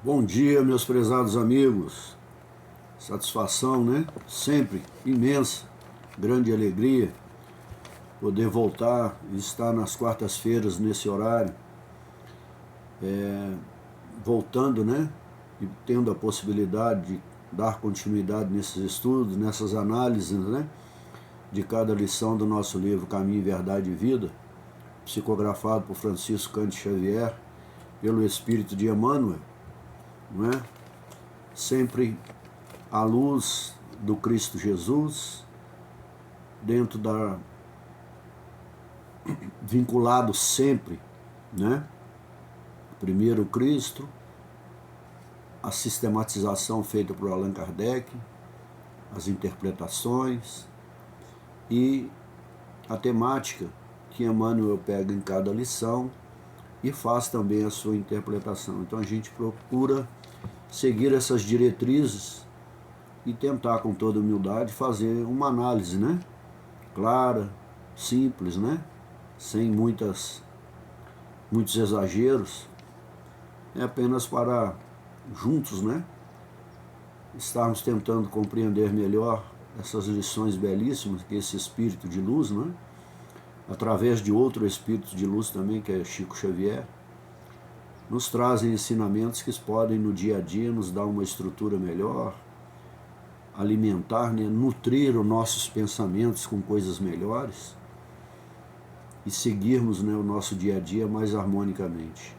Bom dia, meus prezados amigos. Satisfação, né? Sempre imensa, grande alegria poder voltar e estar nas quartas-feiras nesse horário, voltando, né? E tendo a possibilidade de dar continuidade nesses estudos, nessas análises, né? De cada lição do nosso livro Caminho, Verdade e Vida, psicografado por Francisco Cândido Xavier, pelo Espírito de Emmanuel, não é? Sempre à luz do Cristo Jesus, dentro da vinculado sempre, né? Primeiro o Cristo, a sistematização feita por Allan Kardec, as interpretações e a temática que Emmanuel pega em cada lição e faz também a sua interpretação. Então a gente procura seguir essas diretrizes e tentar com toda humildade fazer uma análise, né? Clara, simples, né? Sem muitos exageros. É apenas para juntos, né? Estarmos tentando compreender melhor essas lições belíssimas que esse espírito de luz, né? Através de outro espírito de luz também, que é Chico Xavier, nos trazem ensinamentos que podem no dia a dia nos dar uma estrutura melhor, alimentar, né, nutrir os nossos pensamentos com coisas melhores e seguirmos, né, o nosso dia a dia mais harmonicamente.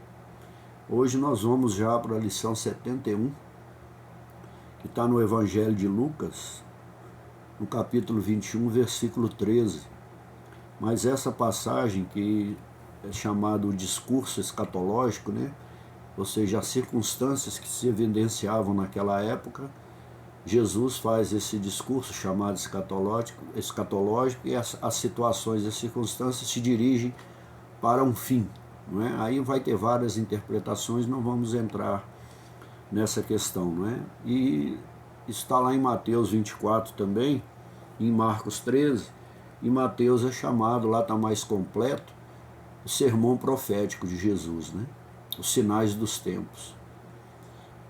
Hoje nós vamos já para a lição 71, que está no Evangelho de Lucas, no capítulo 21, versículo 13. Mas essa passagem, que é chamado o discurso escatológico, né? Ou seja, as circunstâncias que se evidenciavam naquela época, Jesus faz esse discurso chamado escatológico e as situações e as circunstâncias se dirigem para um fim. Não é? Aí vai ter várias interpretações, não vamos entrar nessa questão. Não é? E está lá em Mateus 24 também, em Marcos 13, e Mateus é chamado, lá está mais completo, o sermão profético de Jesus, né? Os sinais dos tempos.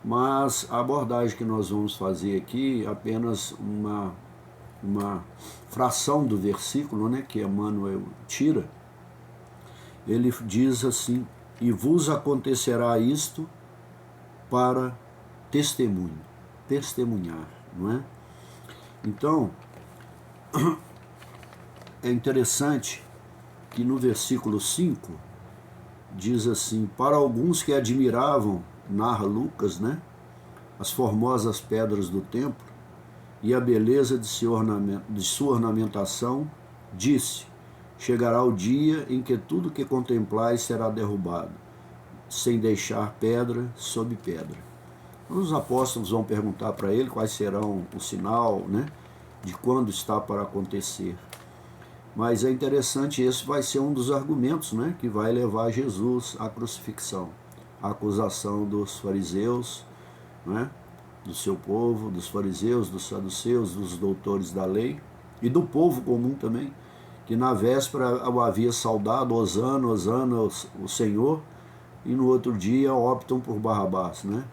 Mas a abordagem que nós vamos fazer aqui é apenas uma fração do versículo, né, que Emmanuel tira. Ele diz assim: e vos acontecerá isto para testemunhar, não é? Então, é interessante que no versículo 5 diz assim: para alguns que admiravam, narra Lucas, né, as formosas pedras do templo e a beleza de sua ornamentação, disse: chegará o dia em que tudo que contemplais será derrubado, sem deixar pedra sobre pedra. Os apóstolos vão perguntar para ele quais serão o sinal, né, de quando está para acontecer. Mas é interessante, esse vai ser um dos argumentos, né, que vai levar Jesus à crucifixão. A acusação dos fariseus, né, do seu povo, dos fariseus, dos saduceus, dos doutores da lei e do povo comum também, que na véspera o havia saudado, Hosana, Hosana, o Senhor, e no outro dia optam por Barrabás, né?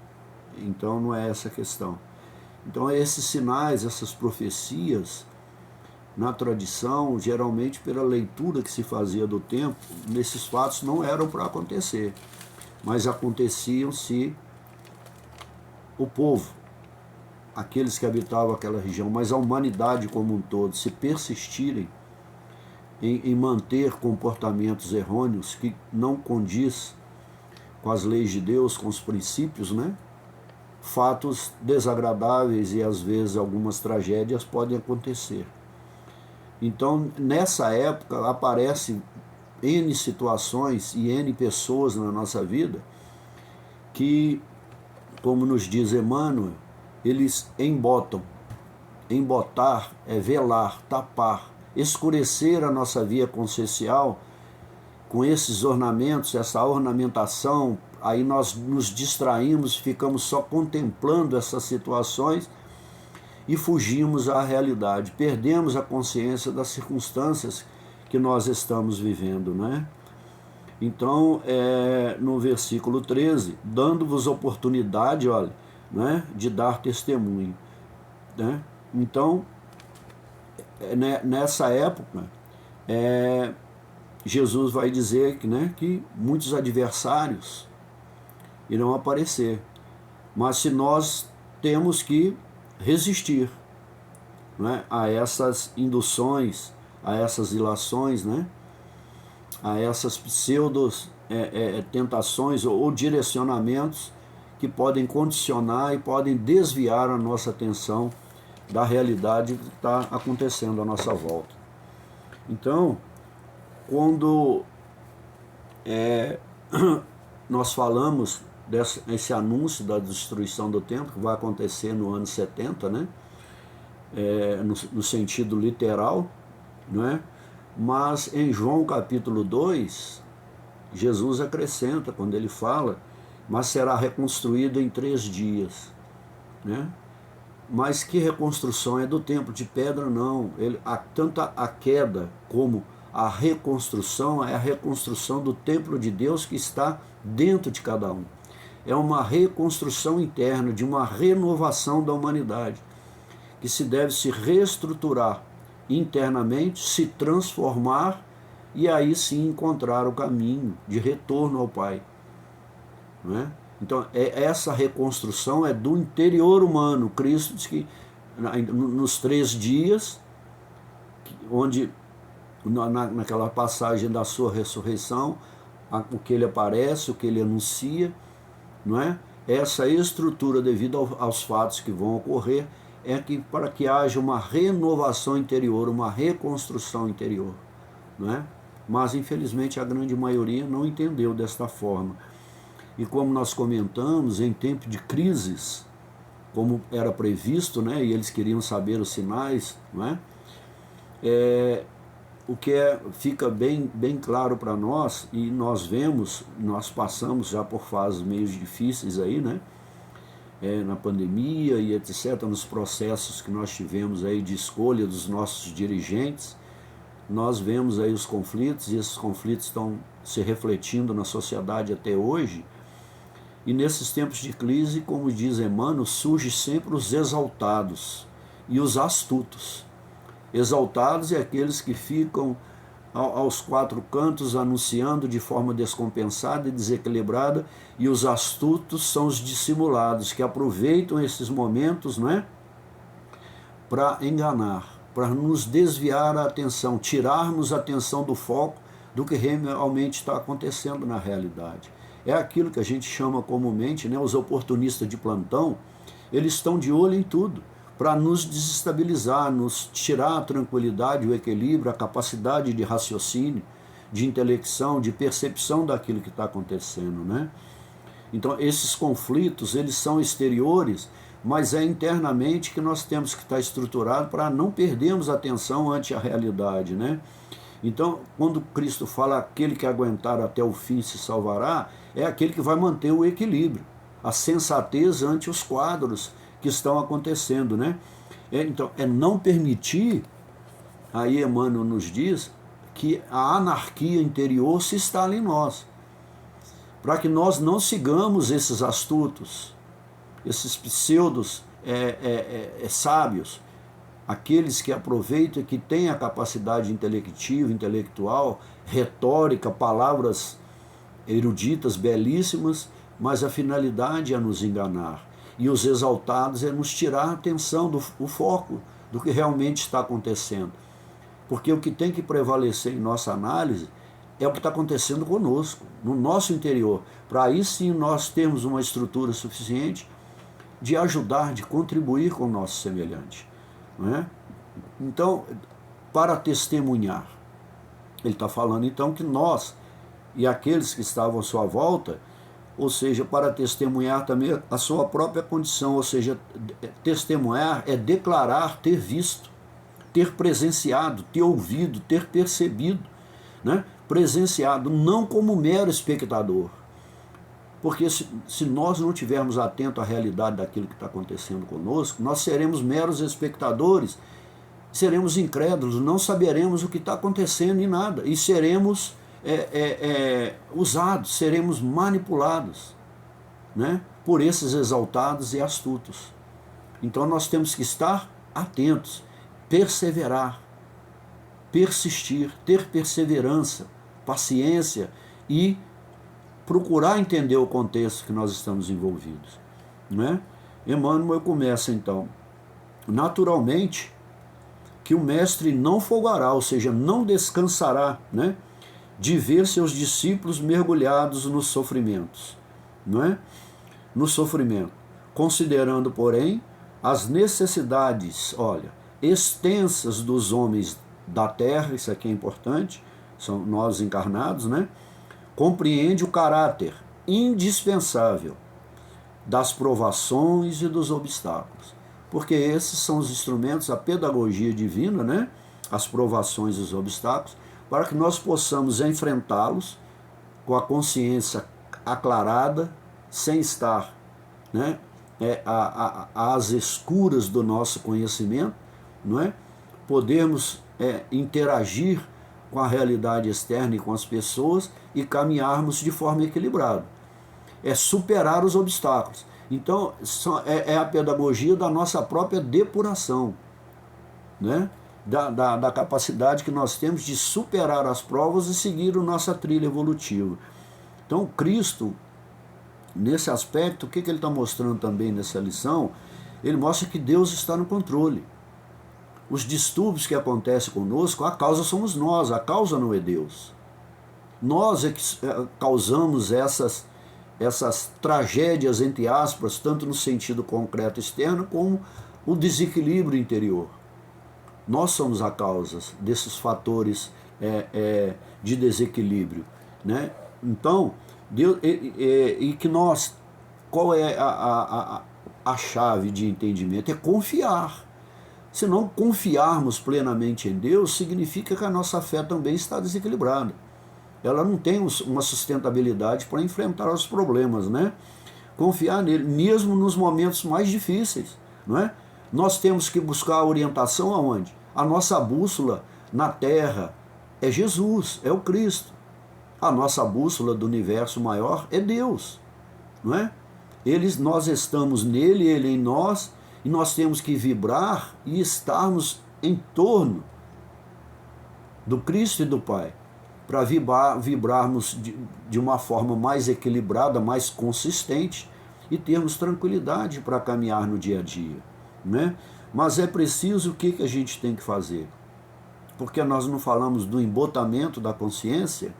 Então não é essa a questão. Então esses sinais, essas profecias, na tradição, geralmente pela leitura que se fazia do tempo, nesses fatos não eram para acontecer, mas aconteciam se o povo, aqueles que habitavam aquela região, mas a humanidade como um todo, se persistirem em manter comportamentos errôneos que não condiz com as leis de Deus, com os princípios, né? Fatos desagradáveis e às vezes algumas tragédias podem acontecer. Então, nessa época, aparecem N situações e N pessoas na nossa vida que, como nos diz Emmanuel, eles embotar é velar, tapar, escurecer a nossa via consciencial com esses ornamentos, essa ornamentação. Aí nós nos distraímos, ficamos só contemplando essas situações e fugimos à realidade, perdemos a consciência das circunstâncias que nós estamos vivendo, não é? Então, no versículo 13, dando-vos oportunidade, olha, né, de dar testemunho. Né? Então, nessa época, Jesus vai dizer que, né, que muitos adversários irão aparecer, mas se nós temos que resistir, né, a essas induções, a essas ilações, né, a essas pseudos tentações ou direcionamentos que podem condicionar e podem desviar a nossa atenção da realidade que está acontecendo à nossa volta. Então, quando nós falamos desse anúncio da destruição do templo, que vai acontecer no ano 70, né? No sentido literal, não é? Mas em João capítulo 2, Jesus acrescenta, quando ele fala, mas será reconstruído em 3 dias. Né? Mas que reconstrução? É do templo de pedra? Não. Tanto a queda como a reconstrução é a reconstrução do templo de Deus que está dentro de cada um. É uma reconstrução interna, de uma renovação da humanidade, que se deve se reestruturar internamente, se transformar e aí sim encontrar o caminho de retorno ao Pai. Não é? Então, essa reconstrução é do interior humano. Cristo diz que nos 3 dias, onde naquela passagem da sua ressurreição, o que ele aparece, o que ele anuncia, não é? Essa estrutura devido aos fatos que vão ocorrer é que para que haja uma renovação interior, uma reconstrução interior, não é? Mas infelizmente a grande maioria não entendeu desta forma. E como nós comentamos, em tempo de crises, como era previsto, né, e eles queriam saber os sinais, não é? O que fica bem claro para nós, e nós vemos, nós passamos já por fases meio difíceis aí, né? Na pandemia e etc., nos processos que nós tivemos aí de escolha dos nossos dirigentes, nós vemos aí os conflitos, e esses conflitos estão se refletindo na sociedade até hoje. E nesses tempos de crise, como diz Emmanuel, surgem sempre os exaltados e os astutos. Exaltados é aqueles que ficam aos 4 cantos anunciando de forma descompensada e desequilibrada, e os astutos são os dissimulados, que aproveitam esses momentos, não é? Para enganar, para nos desviar a atenção, tirarmos a atenção do foco do que realmente está acontecendo na realidade. É aquilo que a gente chama comumente, né, os oportunistas de plantão. Eles estão de olho em tudo, para nos desestabilizar, nos tirar a tranquilidade, o equilíbrio, a capacidade de raciocínio, de intelecção, de percepção daquilo que está acontecendo, né? Então, esses conflitos, eles são exteriores, mas é internamente que nós temos que estar estruturado para não perdermos a atenção ante a realidade, né? Então, quando Cristo fala aquele que aguentar até o fim se salvará, é aquele que vai manter o equilíbrio, a sensatez ante os quadros que estão acontecendo, né? Então, é não permitir, aí Emmanuel nos diz, que a anarquia interior se instale em nós, para que nós não sigamos esses astutos, esses pseudos sábios, aqueles que aproveitam e que têm a capacidade intelectiva, intelectual, retórica, palavras eruditas, belíssimas, mas a finalidade é nos enganar. E os exaltados é nos tirar a atenção, o foco do que realmente está acontecendo. Porque o que tem que prevalecer em nossa análise é o que está acontecendo conosco, no nosso interior. Para aí sim nós termos uma estrutura suficiente de ajudar, de contribuir com o nosso semelhante. Não é? Então, para testemunhar, ele está falando então que nós e aqueles que estavam à sua volta, ou seja, para testemunhar também a sua própria condição, ou seja, testemunhar é declarar ter visto, ter presenciado, ter ouvido, ter percebido, né? Presenciado, não como mero espectador. Porque se nós não estivermos atentos à realidade daquilo que está acontecendo conosco, nós seremos meros espectadores, seremos incrédulos, não saberemos o que está acontecendo em nada, e seremos usados, seremos manipulados, né, por esses exaltados e astutos. Então nós temos que estar atentos, perseverar, persistir, ter perseverança, paciência e procurar entender o contexto que nós estamos envolvidos, né? Emmanuel começa então, naturalmente, que o mestre não folgará, ou seja, não descansará, né, de ver seus discípulos mergulhados nos sofrimentos, não é? No sofrimento, considerando, porém, as necessidades, olha, extensas dos homens da terra, isso aqui é importante, são nós encarnados, né? Compreende o caráter indispensável das provações e dos obstáculos, porque esses são os instrumentos, a pedagogia divina, né? As provações e os obstáculos, para que nós possamos enfrentá-los com a consciência aclarada, sem estar, né, às escuras do nosso conhecimento, não é? Podermos interagir com a realidade externa e com as pessoas e caminharmos de forma equilibrada. É superar os obstáculos. Então, é a pedagogia da nossa própria depuração, né? Da capacidade que nós temos de superar as provas e seguir a nossa trilha evolutiva. Então, Cristo, nesse aspecto, o que ele está mostrando também nessa lição? Ele mostra que Deus está no controle. Os distúrbios que acontecem conosco, a causa somos nós, a causa não é Deus. Nós é que causamos essas tragédias, entre aspas, tanto no sentido concreto externo, como o desequilíbrio interior. Nós somos a causa desses fatores de desequilíbrio, né? Então, Deus, e que nós, qual é a chave de entendimento? É confiar. Se não confiarmos plenamente em Deus, significa que a nossa fé também está desequilibrada. Ela não tem uma sustentabilidade para enfrentar os problemas, né? Confiar nele, mesmo nos momentos mais difíceis, não é? Nós temos que buscar a orientação aonde? A nossa bússola na Terra é Jesus, é o Cristo. A nossa bússola do universo maior é Deus, não é? Nós estamos nele, ele em nós, e nós temos que vibrar e estarmos em torno do Cristo e do Pai, para vibrarmos de uma forma mais equilibrada, mais consistente e termos tranquilidade para caminhar no dia a dia, né? Mas é preciso o que a gente tem que fazer? Porque nós não falamos do embotamento da consciência,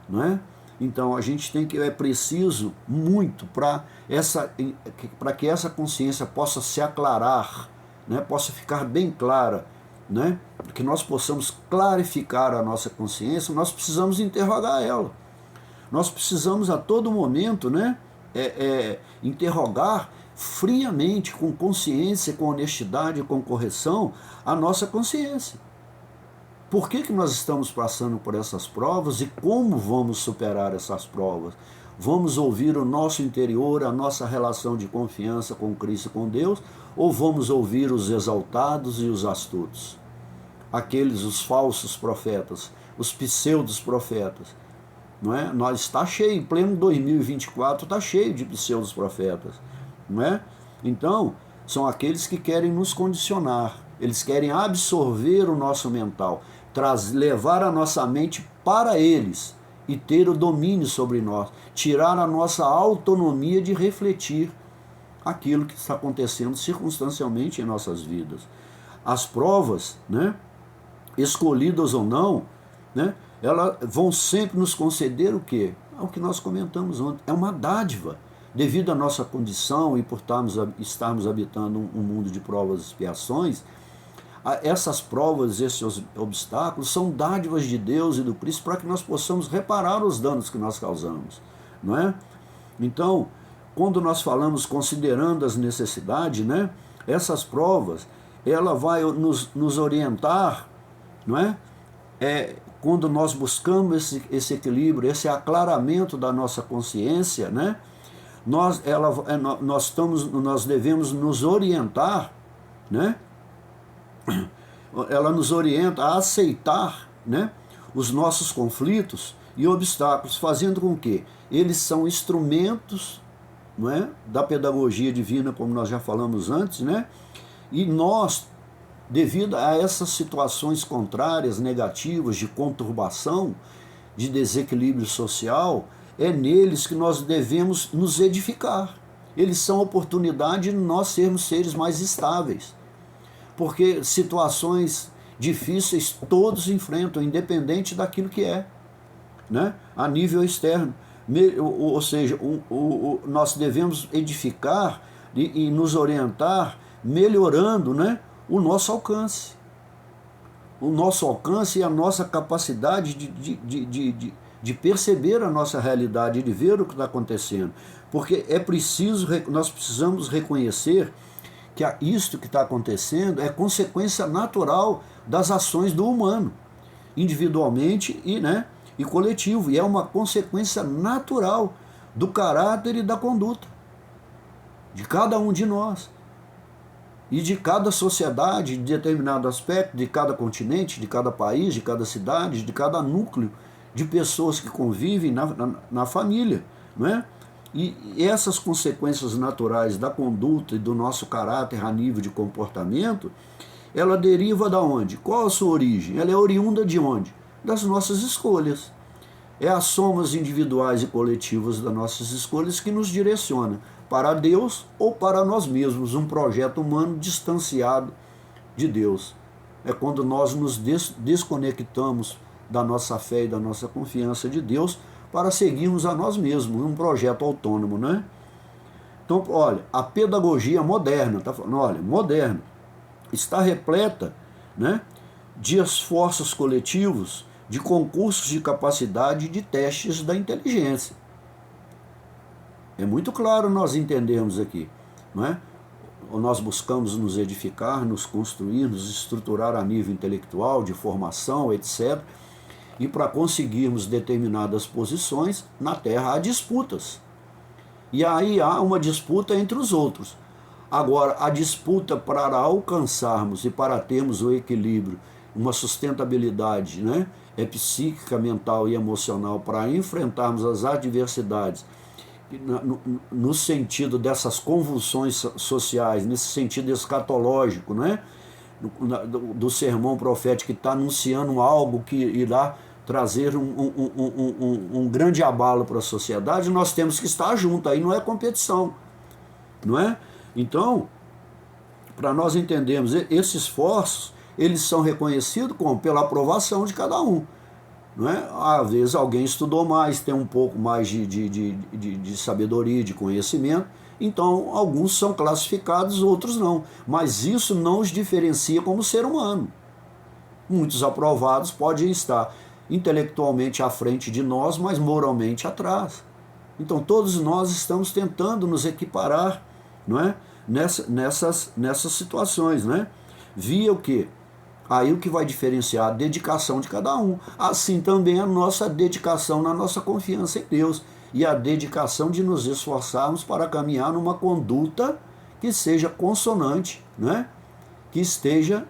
não é? Então a gente é preciso muito para que essa consciência possa se aclarar, né? Possa ficar bem clara, né? Que nós possamos clarificar a nossa consciência, nós precisamos interrogar ela. Nós precisamos a todo momento, né, interrogar friamente, com consciência, com honestidade, com correção, a nossa consciência. Por que nós estamos passando por essas provas e como vamos superar essas provas? Vamos ouvir o nosso interior, a nossa relação de confiança com Cristo e com Deus, ou vamos ouvir os exaltados e os astutos? Os falsos profetas, os pseudos profetas, não é? Nós está cheio, em pleno 2024, está cheio de pseudos profetas, não é? Então, são aqueles que querem nos condicionar, eles querem absorver o nosso mental, levar a nossa mente para eles e ter o domínio sobre nós, tirar a nossa autonomia de refletir aquilo que está acontecendo circunstancialmente em nossas vidas. As provas, né, escolhidas ou não, né, elas vão sempre nos conceder o quê? É o que nós comentamos ontem, é uma dádiva, devido à nossa condição e por estarmos habitando um mundo de provas e expiações. Essas provas, esses obstáculos são dádivas de Deus e do Cristo para que nós possamos reparar os danos que nós causamos, não é? Então, quando nós falamos considerando as necessidades, né, essas provas, ela vai nos orientar, não é? Quando nós buscamos esse equilíbrio, esse aclaramento da nossa consciência, né, nós devemos nos orientar, né? Ela nos orienta a aceitar, né, os nossos conflitos e obstáculos, fazendo com que eles são instrumentos, não é, da pedagogia divina, como nós já falamos antes, né? E nós, devido a essas situações contrárias, negativas, de conturbação, de desequilíbrio social, é neles que nós devemos nos edificar. Eles são oportunidade de nós sermos seres mais estáveis, porque situações difíceis todos enfrentam, independente daquilo que é, né? A nível externo. Ou seja, nós devemos edificar e nos orientar, melhorando, né, o nosso alcance. O nosso alcance e a nossa capacidade de perceber a nossa realidade, de ver o que está acontecendo. Porque nós precisamos reconhecer que isto que está acontecendo é consequência natural das ações do humano, individualmente e coletivo, e é uma consequência natural do caráter e da conduta de cada um de nós e de cada sociedade, de determinado aspecto, de cada continente, de cada país, de cada cidade, de cada núcleo de pessoas que convivem na família, não é? E essas consequências naturais da conduta e do nosso caráter a nível de comportamento, ela deriva da onde? Qual a sua origem? Ela é oriunda de onde? Das nossas escolhas. É as somas individuais e coletivas das nossas escolhas que nos direciona para Deus ou para nós mesmos, um projeto humano distanciado de Deus. É quando nós nos desconectamos da nossa fé e da nossa confiança de Deus para seguirmos a nós mesmos, um projeto autônomo, né? Então, olha, a pedagogia moderna, está falando, olha, moderna, está repleta, né, de esforços coletivos, de concursos de capacidade e de testes da inteligência. É muito claro nós entendermos aqui, não é? Nós buscamos nos edificar, nos construir, nos estruturar a nível intelectual, de formação, etc., e para conseguirmos determinadas posições, na Terra há disputas. E aí há uma disputa entre os outros. Agora, a disputa para alcançarmos e para termos o equilíbrio, uma sustentabilidade, né, psíquica, mental e emocional, para enfrentarmos as adversidades, no sentido dessas convulsões sociais, nesse sentido escatológico, né, do sermão profético que está anunciando algo que irá trazer um grande abalo para a sociedade, nós temos que estar juntos, aí não é competição, não é? Então, para nós entendermos, esses esforços, eles são reconhecidos pela aprovação de cada um, não é? Às vezes alguém estudou mais, tem um pouco mais de sabedoria, de conhecimento, então alguns são classificados, outros não, mas isso não os diferencia como ser humano. Muitos aprovados podem estar intelectualmente à frente de nós, mas moralmente atrás. Então todos nós estamos tentando nos equiparar, não é? Nessas situações, né? Via o quê? Aí o que vai diferenciar? A dedicação de cada um. Assim também a nossa dedicação na nossa confiança em Deus e a dedicação de nos esforçarmos para caminhar numa conduta que seja consonante, né? Que esteja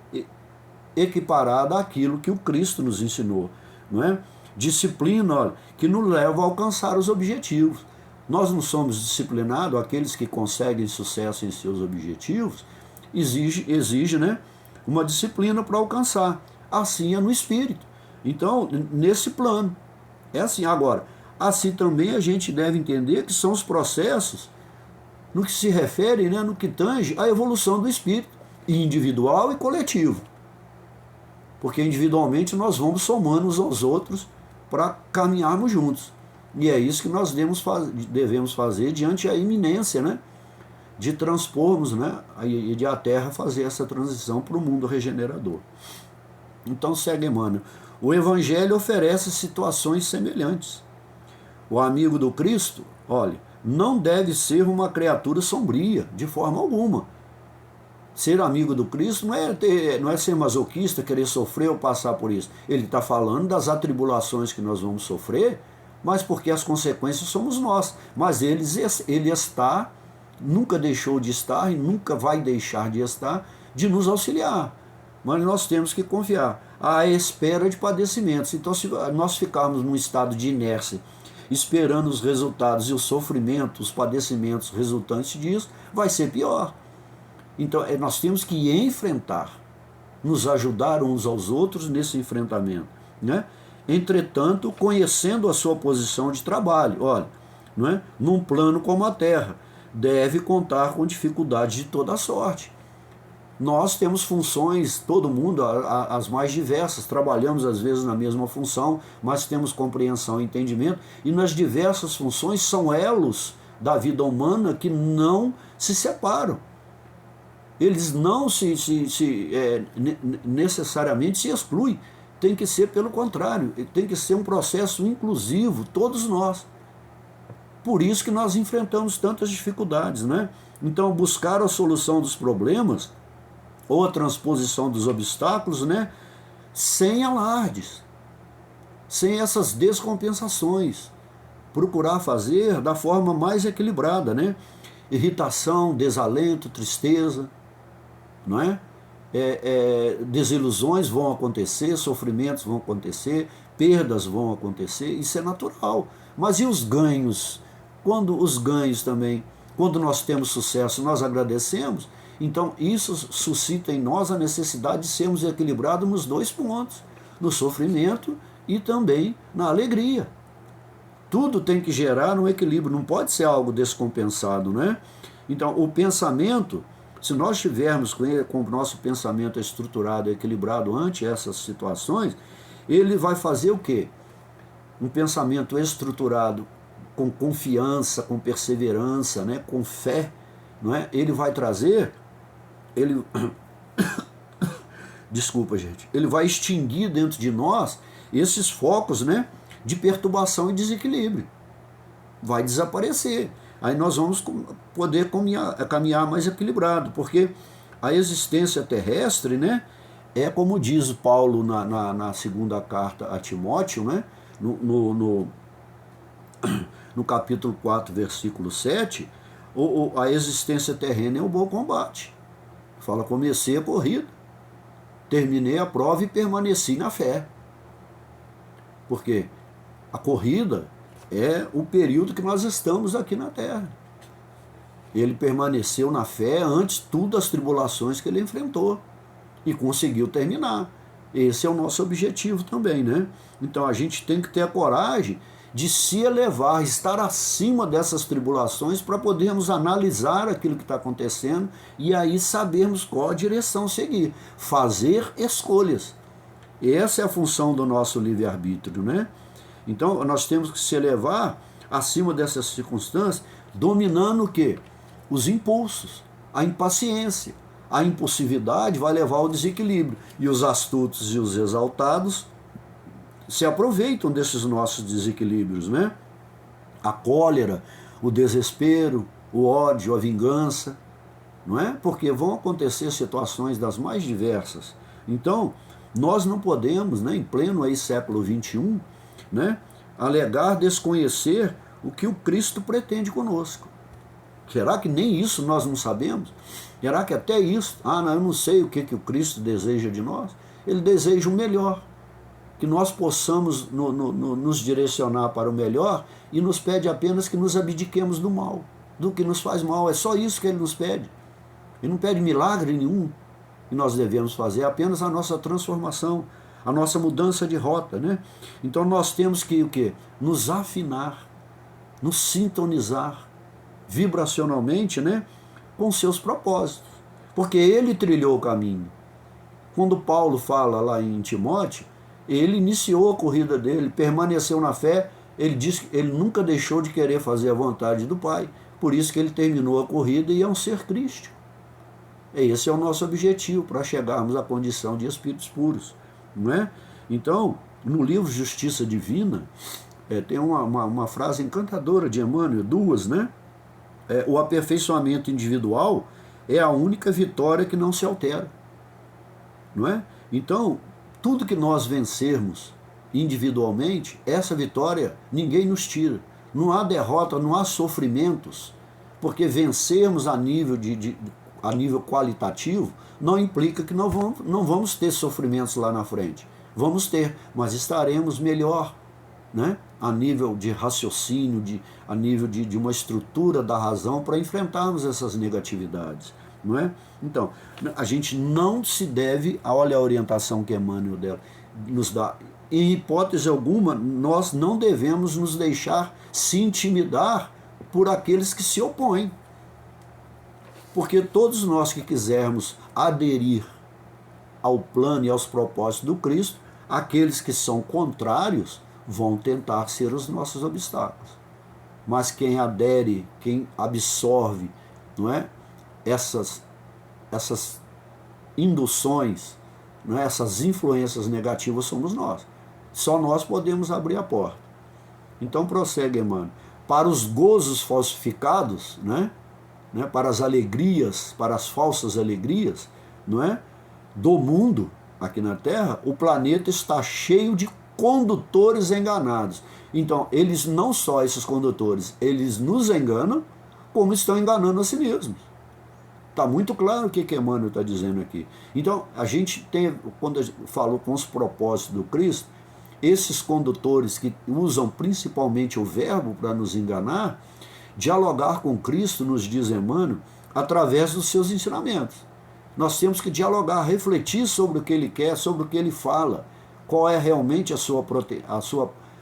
equiparada àquilo que o Cristo nos ensinou, não é? Disciplina, olha, que nos leva a alcançar os objetivos. Nós não somos disciplinados, aqueles que conseguem sucesso em seus objetivos, exige, né, uma disciplina para alcançar. Assim é no espírito. Então, nesse plano. É assim. Agora, assim também a gente deve entender que são os processos no que se refere, né, no que tange à evolução do espírito, individual e coletivo. Porque individualmente nós vamos somando uns aos outros para caminharmos juntos. E é isso que nós devemos fazer diante da iminência, né, de transpormos, né, e de a Terra fazer essa transição para o mundo regenerador. Então segue Emmanuel. O Evangelho oferece situações semelhantes. O amigo do Cristo, olha, não deve ser uma criatura sombria, de forma alguma. Ser amigo do Cristo não é ser masoquista, querer sofrer ou passar por isso. Ele está falando das atribulações que nós vamos sofrer, mas porque as consequências somos nós. Mas ele está, nunca deixou de estar e nunca vai deixar de estar, de nos auxiliar. Mas nós temos que confiar. à espera de padecimentos. Então, se nós ficarmos num estado de inércia, esperando os resultados e o sofrimento, os padecimentos resultantes disso, vai ser pior. Então, nós temos que enfrentar, nos ajudar uns aos outros nesse enfrentamento, né? Entretanto, conhecendo a sua posição de trabalho, olha, não é? Num plano como a Terra, deve contar com dificuldades de toda sorte. Nós temos funções, todo mundo, as mais diversas, trabalhamos às vezes na mesma função, mas temos compreensão e entendimento, e nas diversas funções são elos da vida humana que não se separam. Eles não necessariamente se excluem, tem que ser pelo contrário, tem que ser um processo inclusivo, todos nós. Por isso que nós enfrentamos tantas dificuldades, né? Então, buscar a solução dos problemas ou a transposição dos obstáculos, né, sem alardes, sem essas descompensações, procurar fazer da forma mais equilibrada, né? Irritação, desalento, tristeza, não é? Desilusões vão acontecer, sofrimentos vão acontecer, perdas vão acontecer, isso é natural. Mas e os ganhos? Quando os ganhos também, quando nós temos sucesso, nós agradecemos. Então isso suscita em nós a necessidade de sermos equilibrados nos dois pontos, no sofrimento e também na alegria. Tudo tem que gerar um equilíbrio, não pode ser algo descompensado, né? Então o pensamento, se nós estivermos com o nosso pensamento estruturado, equilibrado ante essas situações, ele vai fazer o quê? Um pensamento estruturado com confiança, com perseverança, né? Com fé, não é? Ele vai trazer... Desculpa, gente. Ele vai extinguir dentro de nós esses focos, né, de perturbação e desequilíbrio. Vai desaparecer. Aí nós vamos poder caminhar mais equilibrado, porque a existência terrestre, né, é como diz Paulo na segunda carta a Timóteo, né, no capítulo 4, versículo 7, a existência terrena é o bom combate. Fala, comecei a corrida, terminei a prova e permaneci na fé. Porque a corrida é o período que nós estamos aqui na Terra. Ele permaneceu na fé antes de tudo as tribulações que ele enfrentou e conseguiu terminar. Esse é o nosso objetivo também, né? Então a gente tem que ter a coragem de se elevar, estar acima dessas tribulações para podermos analisar aquilo que está acontecendo e aí sabermos qual a direção seguir. Fazer escolhas. Essa é a função do nosso livre-arbítrio, né? Então nós temos que se elevar acima dessas circunstâncias, dominando o quê? Os impulsos, a impaciência. A impulsividade vai levar ao desequilíbrio. E os astutos e os exaltados se aproveitam desses nossos desequilíbrios, né? A cólera, o desespero, o ódio, a vingança, não é? Porque vão acontecer situações das mais diversas. Então, nós não podemos, né, em pleno aí século XXI, né, alegar desconhecer o que o Cristo pretende conosco. Será que nem isso nós não sabemos? Será que até isso, eu não sei o que o Cristo deseja de nós? Ele deseja o melhor. Que nós possamos nos direcionar para o melhor e nos pede apenas que nos abdiquemos do mal, do que nos faz mal. É só isso que ele nos pede. Ele não pede milagre nenhum que nós devemos fazer, é apenas a nossa transformação, a nossa mudança de rota, né? Então nós temos que o quê? Nos afinar, nos sintonizar vibracionalmente, né, com seus propósitos, porque ele trilhou o caminho. Quando Paulo fala lá em Timóteo, ele iniciou a corrida dele, permaneceu na fé, ele diz que ele nunca deixou de querer fazer a vontade do Pai, por isso que ele terminou a corrida e é um ser crístico. Esse é o nosso objetivo, para chegarmos à condição de espíritos puros, não é? Então, no livro Justiça Divina, tem uma frase encantadora de Emmanuel, duas, né? O aperfeiçoamento individual é a única vitória que não se altera, não é? Então, tudo que nós vencermos individualmente, essa vitória ninguém nos tira. Não há derrota, não há sofrimentos, porque vencermos a nível a nível qualitativo, não implica que não vamos ter sofrimentos lá na frente. Vamos ter, mas estaremos melhor, né? A nível de raciocínio, a nível de uma estrutura da razão para enfrentarmos essas negatividades, não é? Então, a gente não se deve, olha a orientação que Emmanuel nos dá, em hipótese alguma, nós não devemos nos deixar se intimidar por aqueles que se opõem. Porque todos nós que quisermos aderir ao plano e aos propósitos do Cristo, aqueles que são contrários vão tentar ser os nossos obstáculos. Mas quem adere, quem absorve, não é, essas induções, não é, essas influências negativas somos nós. Só nós podemos abrir a porta. Então prossegue, Emmanuel. Para os gozos falsificados, para as alegrias, para as falsas alegrias, não é, do mundo aqui na Terra, o planeta está cheio de condutores enganados. Então, eles não só, esses condutores, eles nos enganam, como estão enganando a si mesmos. Está muito claro o que Emmanuel está dizendo aqui. Então, a gente tem, quando a gente falou com os propósitos do Cristo, esses condutores que usam principalmente o verbo para nos enganar, dialogar com Cristo, nos diz Emmanuel, através dos seus ensinamentos. Nós temos que dialogar, refletir sobre o que ele quer, sobre o que ele fala, qual é realmente a sua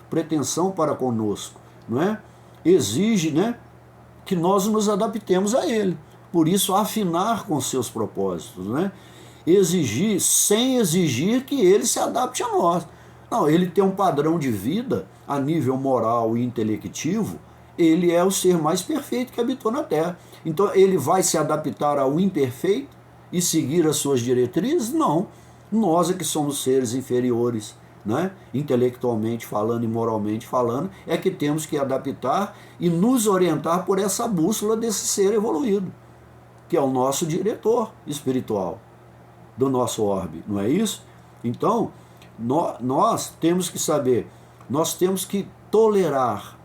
pretensão para conosco, não é? Exige, que nós nos adaptemos a ele. Por isso, afinar com seus propósitos, exigir, sem exigir que ele se adapte a nós. Não, ele tem um padrão de vida a nível moral e intelectivo, ele é o ser mais perfeito que habitou na Terra. Então, ele vai se adaptar ao imperfeito e seguir as suas diretrizes? Não. Nós é que somos seres inferiores, intelectualmente falando e moralmente falando, é que temos que adaptar e nos orientar por essa bússola desse ser evoluído, que é o nosso diretor espiritual do nosso orbe, não é isso? Então, nós temos que saber, nós temos que tolerar,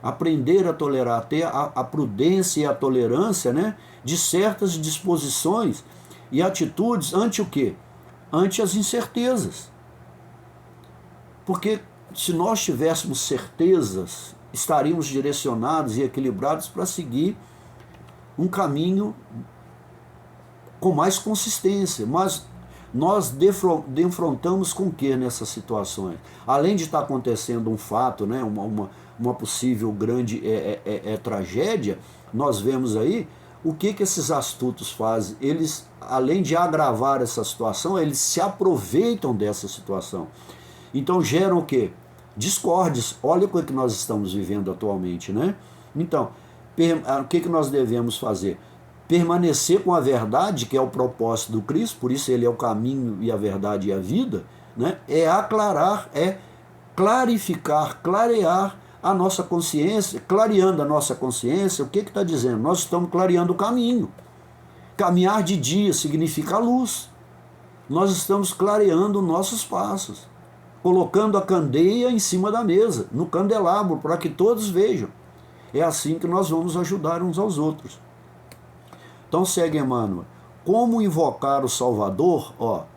aprender a tolerar, ter a prudência e a tolerância, de certas disposições e atitudes ante o quê? Ante as incertezas. Porque se nós tivéssemos certezas, estaríamos direcionados e equilibrados para seguir um caminho com mais consistência. Mas nós defrontamos com o que nessas situações? Além de estar acontecendo um fato, uma possível grande tragédia, nós vemos aí o que esses astutos fazem. Eles, além de agravar essa situação, eles se aproveitam dessa situação. Então geram o quê? Discórdias. Olha o que nós estamos vivendo atualmente, Então, o que nós devemos fazer? Permanecer com a verdade, que é o propósito do Cristo, por isso ele é o caminho e a verdade e a vida, é aclarar, é clarificar, clarear a nossa consciência. Clareando a nossa consciência, o que está dizendo? Nós estamos clareando o caminho. Caminhar de dia significa luz. Nós estamos clareando nossos passos, colocando a candeia em cima da mesa, no candelabro, para que todos vejam. É assim que nós vamos ajudar uns aos outros. Então segue Emmanuel. Como invocar o Salvador,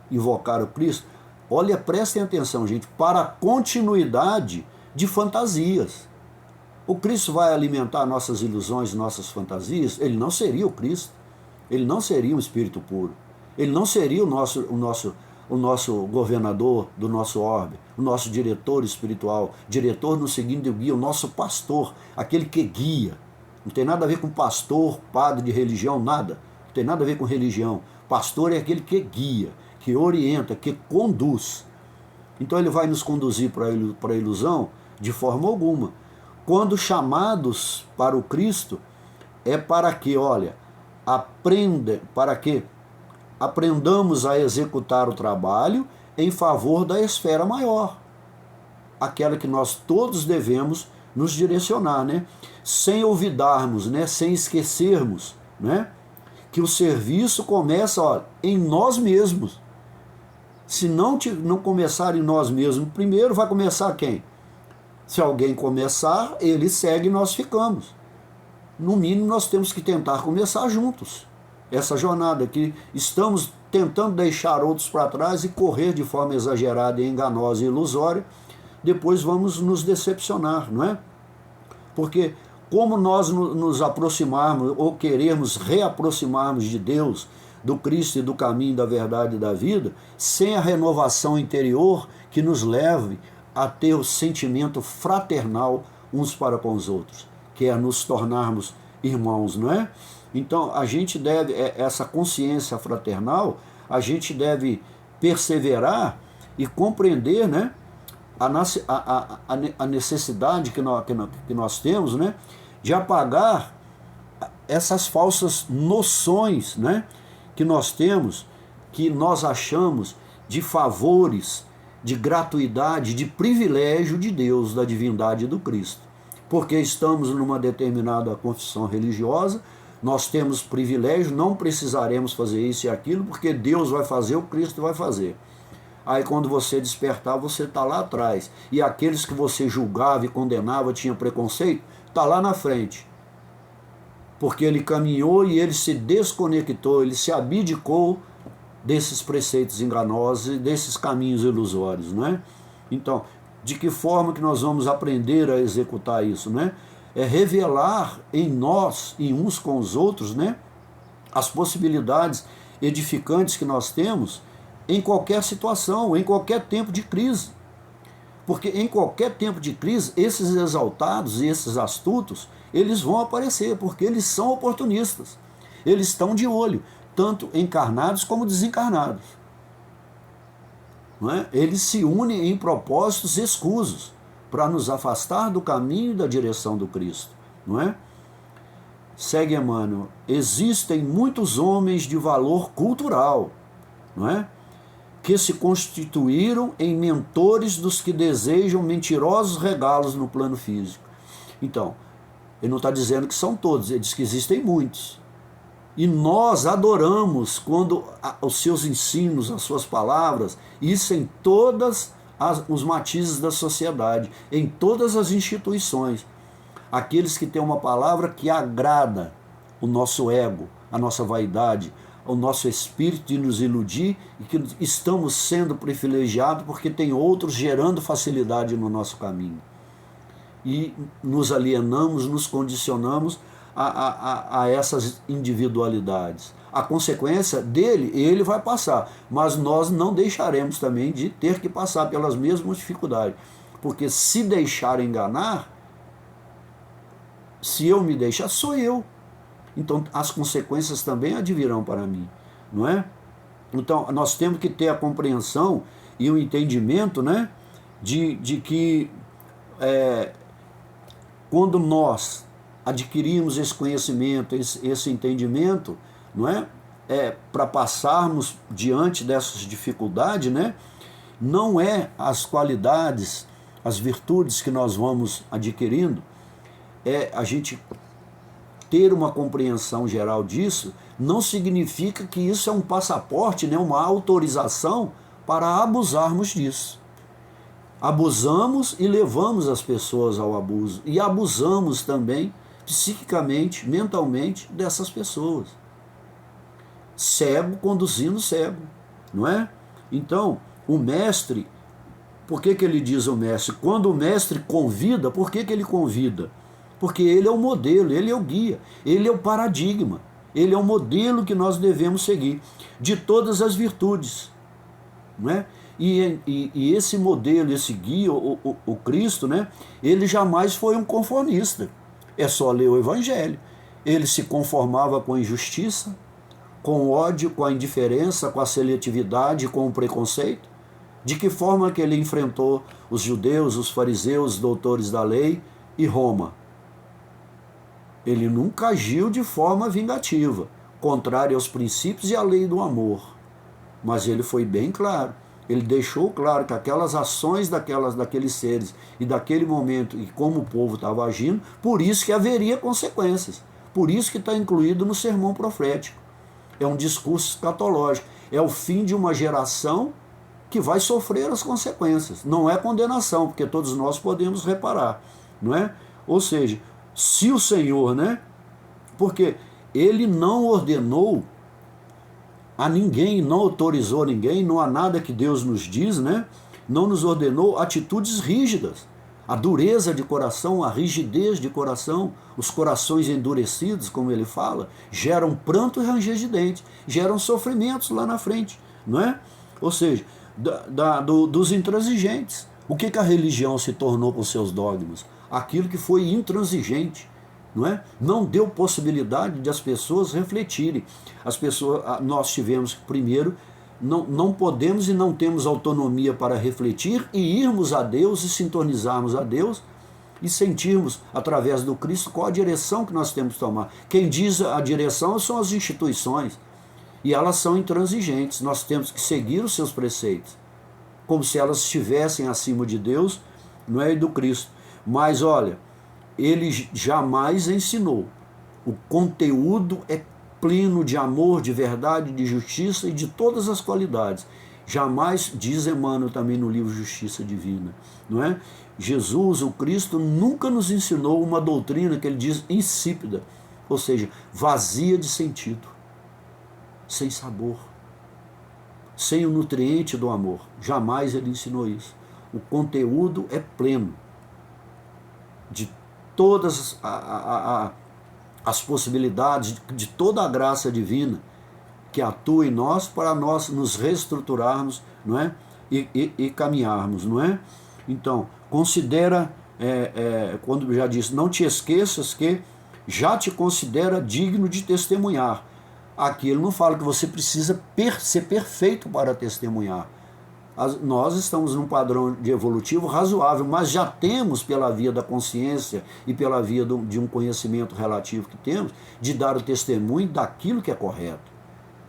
invocar o Cristo? Olha, prestem atenção, gente, para a continuidade de fantasias. O Cristo vai alimentar nossas ilusões, nossas fantasias? Ele não seria o Cristo. Ele não seria um espírito puro. Ele não seria o nosso governador do nosso orbe, o nosso diretor espiritual. Diretor no seguinte guia, o nosso pastor, aquele que guia. Não tem nada a ver com pastor, padre de religião, nada. Não tem nada a ver com religião. Pastor é aquele que guia, que orienta, que conduz. Então ele vai nos conduzir para a ilusão? De forma alguma. Quando chamados para o Cristo, é para que, para que aprendamos a executar o trabalho em favor da esfera maior, aquela que nós todos devemos nos direcionar, sem olvidarmos, sem esquecermos, que o serviço começa em nós mesmos. Se não começar em nós mesmos, primeiro vai começar quem? Se alguém começar, ele segue e nós ficamos. No mínimo, nós temos que tentar começar juntos. essa jornada que estamos tentando deixar outros para trás e correr de forma exagerada, enganosa e ilusória, depois vamos nos decepcionar, não é? Porque como nós nos aproximarmos ou queremos reaproximarmos de Deus, do Cristo e do caminho, da verdade e da vida, sem a renovação interior que nos leve a ter o sentimento fraternal uns para com os outros, que é nos tornarmos irmãos, não é? Então a gente deve, essa consciência fraternal, a gente deve perseverar e compreender, né, a necessidade que nós temos, né, de apagar essas falsas noções, né, que nós temos, que nós achamos de favores, de gratuidade, de privilégio de Deus, da divindade do Cristo. Porque estamos numa determinada confissão religiosa, nós temos privilégio, não precisaremos fazer isso e aquilo, porque Deus vai fazer, o Cristo vai fazer. Aí quando você despertar, você está lá atrás. E aqueles que você julgava e condenava, tinha preconceito, está lá na frente. Porque ele caminhou e ele se desconectou, ele se abdicou desses preceitos enganosos e desses caminhos ilusórios, não é? Então, de que forma que nós vamos aprender a executar isso, né? É revelar em nós e uns com os outros, né, as possibilidades edificantes que nós temos em qualquer situação, em qualquer tempo de crise. Porque em qualquer tempo de crise, esses exaltados e esses astutos, eles vão aparecer, porque eles são oportunistas. Eles estão de olho, tanto encarnados como desencarnados. Não é? Eles se unem em propósitos escusos para nos afastar do caminho e da direção do Cristo. Não é? Segue Emmanuel. Existem muitos homens de valor cultural, não é, que se constituíram em mentores dos que desejam mentirosos regalos no plano físico. Então, ele não está dizendo que são todos, ele diz que existem muitos. E nós adoramos quando os seus ensinos, as suas palavras, isso em todos os matizes da sociedade, em todas as instituições. Aqueles que têm uma palavra que agrada o nosso ego, a nossa vaidade, o nosso espírito de nos iludir e que estamos sendo privilegiados porque tem outros gerando facilidade no nosso caminho. E nos alienamos, nos condicionamos a essas individualidades. A consequência dele, ele vai passar, mas nós não deixaremos também de ter que passar pelas mesmas dificuldades, porque se deixar enganar, se eu me deixar, sou eu. Então as consequências também advirão para mim, não é? Então nós temos que ter a compreensão e o entendimento, né, de que quando nós adquirimos esse conhecimento, esse entendimento, não é? Para passarmos diante dessas dificuldades, né? Não é as qualidades, as virtudes que nós vamos adquirindo, é a gente ter uma compreensão geral disso, não significa que isso é um passaporte, né? Uma autorização para abusarmos disso. Abusamos e levamos as pessoas ao abuso, e abusamos também psiquicamente, mentalmente dessas pessoas. Cego conduzindo cego, não é? Então, o mestre, por que ele diz o mestre? Quando o mestre convida, por que ele convida? Porque ele é o modelo, ele é o guia, ele é o paradigma, ele é o modelo que nós devemos seguir, de todas as virtudes, não é? E esse modelo, esse guia, o Cristo, né, ele jamais foi um conformista. É só ler o Evangelho. Ele se conformava com a injustiça, com o ódio, com a indiferença, com a seletividade, com o preconceito. De que forma que ele enfrentou os judeus, os fariseus, os doutores da lei e Roma? Ele nunca agiu de forma vingativa, contrária aos princípios e à lei do amor. Mas ele foi bem claro. Ele deixou claro que aquelas ações daqueles seres e daquele momento e como o povo estava agindo, por isso que haveria consequências. Por isso que está incluído no sermão profético. É um discurso escatológico. É o fim de uma geração que vai sofrer as consequências. Não é condenação, porque todos nós podemos reparar, não é? Ou seja, se o Senhor, né? Porque ele não ordenou a ninguém, não autorizou ninguém, não há nada que Deus nos diz, né? Não nos ordenou atitudes rígidas. A dureza de coração, a rigidez de coração, os corações endurecidos, como ele fala, geram pranto e ranger de dente, geram sofrimentos lá na frente, não é? Ou seja, dos intransigentes. O que a religião se tornou com seus dogmas? Aquilo que foi intransigente, não é? Não deu possibilidade de as pessoas refletirem. Nós tivemos primeiro, não podemos e não temos autonomia para refletir e irmos a Deus e sintonizarmos a Deus e sentirmos através do Cristo qual a direção que nós temos que tomar. Quem diz a direção são as instituições e elas são intransigentes. Nós temos que seguir os seus preceitos, como se elas estivessem acima de Deus, não é, e do Cristo. Mas olha, ele jamais ensinou. O conteúdo é pleno de amor, de verdade, de justiça e de todas as qualidades. Jamais, diz Emmanuel também no livro Justiça Divina, não é? Jesus, o Cristo, nunca nos ensinou uma doutrina que ele diz insípida, ou seja, vazia de sentido, sem sabor, sem o nutriente do amor. Jamais ele ensinou isso. O conteúdo é pleno de todas as possibilidades, de toda a graça divina que atua em nós para nós nos reestruturarmos, não é? E caminharmos, não é? Então, considera, quando já disse, não te esqueças que já te considera digno de testemunhar. Aqui ele não fala que você precisa ser perfeito para testemunhar. Nós estamos num padrão de evolutivo razoável, mas já temos, pela via da consciência e pela via de um conhecimento relativo que temos, de dar o testemunho daquilo que é correto,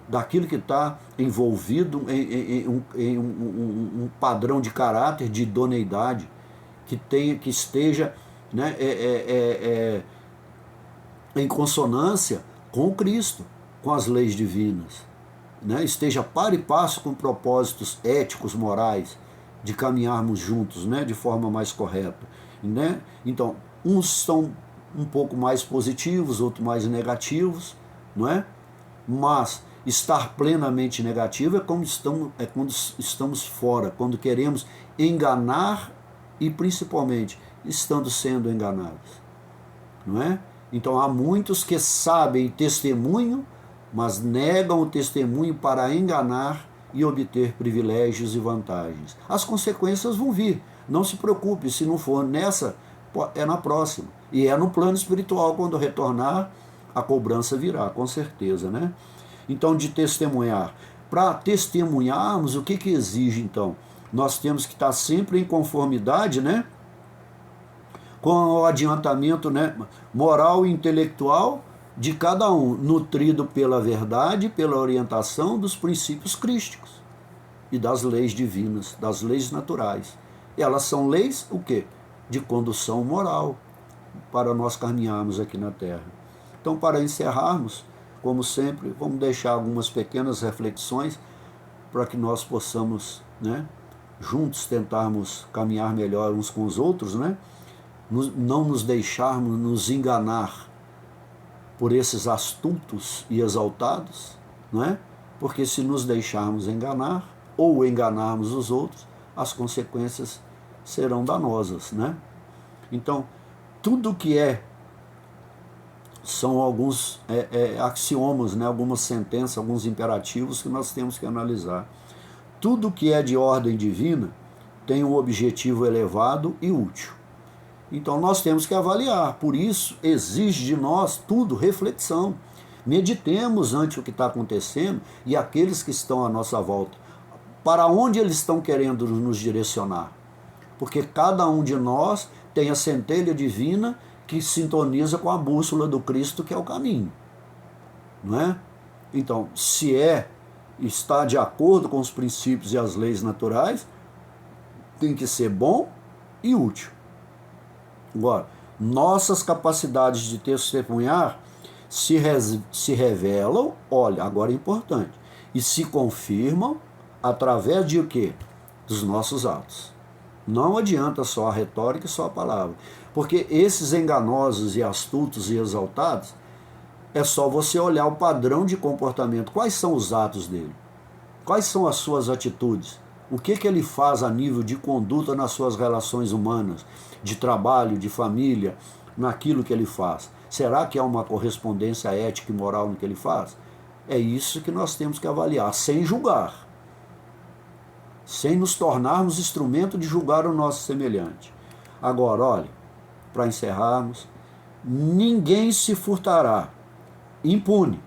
daquilo que está envolvido em um padrão de caráter, de idoneidade, que esteja, né, em consonância com o Cristo, com as leis divinas. Né, esteja par e passo com propósitos éticos, morais, de caminharmos juntos, né, de forma mais correta. Né? Então, uns são um pouco mais positivos, outros mais negativos, não é? Mas estar plenamente negativo é quando estamos fora, quando queremos enganar e principalmente estando sendo enganados. Não é? Então há muitos que sabem testemunho, mas negam o testemunho para enganar e obter privilégios e vantagens. As consequências vão vir, não se preocupe, se não for nessa, é na próxima. E é no plano espiritual, quando retornar, a cobrança virá, com certeza, né? Então, de testemunhar. Para testemunharmos, o que exige, então? Nós temos que estar sempre em conformidade, né, com o adiantamento, né, moral e intelectual de cada um, nutrido pela verdade, pela orientação dos princípios crísticos e das leis divinas, das leis naturais. Elas são leis, o quê? De condução moral, para nós caminharmos aqui na Terra. Então, para encerrarmos, como sempre, vamos deixar algumas pequenas reflexões para que nós possamos, né, juntos tentarmos caminhar melhor uns com os outros, né? Não nos deixarmos nos enganar por esses astutos e exaltados, não é? Porque se nos deixarmos enganar ou enganarmos os outros, as consequências serão danosas, né? Então, tudo que são alguns axiomas, né? Algumas sentenças, alguns imperativos que nós temos que analisar. Tudo que é de ordem divina tem um objetivo elevado e útil. Então nós temos que avaliar, por isso exige de nós tudo reflexão. Meditemos ante o que está acontecendo e aqueles que estão à nossa volta. Para onde eles estão querendo nos direcionar? Porque cada um de nós tem a centelha divina que sintoniza com a bússola do Cristo, que é o caminho. Não é? Então, se está de acordo com os princípios e as leis naturais, tem que ser bom e útil. Agora, nossas capacidades de testemunhar se revelam, olha, agora é importante, e se confirmam através de o quê? Dos nossos atos. Não adianta só a retórica e só a palavra. Porque esses enganosos e astutos e exaltados, É só você olhar o padrão de comportamento. Quais são os atos dele? Quais são as suas atitudes? O que ele faz a nível de conduta nas suas relações humanas, de trabalho, de família, naquilo que ele faz? Será que há uma correspondência ética e moral no que ele faz? É isso que nós temos que avaliar, sem julgar, sem nos tornarmos instrumento de julgar o nosso semelhante. Agora, olha, para encerrarmos, ninguém se furtará impune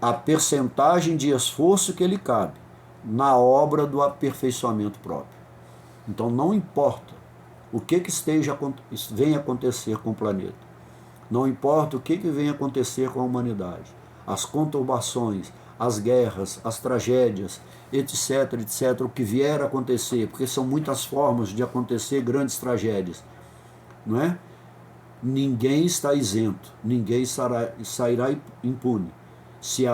a percentagem de esforço que lhe cabe na obra do aperfeiçoamento próprio. Então não importa o que venha acontecer com o planeta, não importa o que venha acontecer com a humanidade, as conturbações, as guerras, as tragédias, etc, etc, o que vier a acontecer, porque são muitas formas de acontecer grandes tragédias, não é? Ninguém está isento, ninguém sairá impune se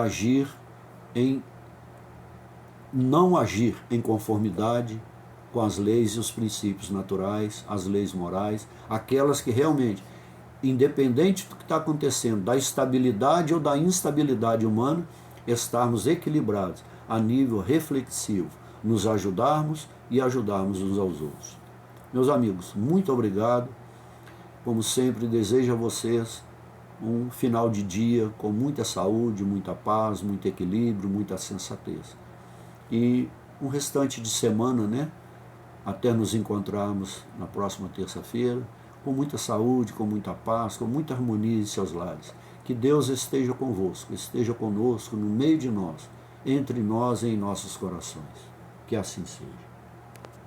não agir em conformidade com as leis e os princípios naturais, as leis morais, aquelas que realmente, independente do que está acontecendo, da estabilidade ou da instabilidade humana, estarmos equilibrados a nível reflexivo, nos ajudarmos e ajudarmos uns aos outros. Meus amigos, muito obrigado. Como sempre, desejo a vocês um final de dia com muita saúde, muita paz, muito equilíbrio, muita sensatez. E um restante de semana, né? Até nos encontrarmos na próxima terça-feira, com muita saúde, com muita paz, com muita harmonia em seus lares. Que Deus esteja convosco, esteja conosco, no meio de nós, entre nós e em nossos corações. Que assim seja.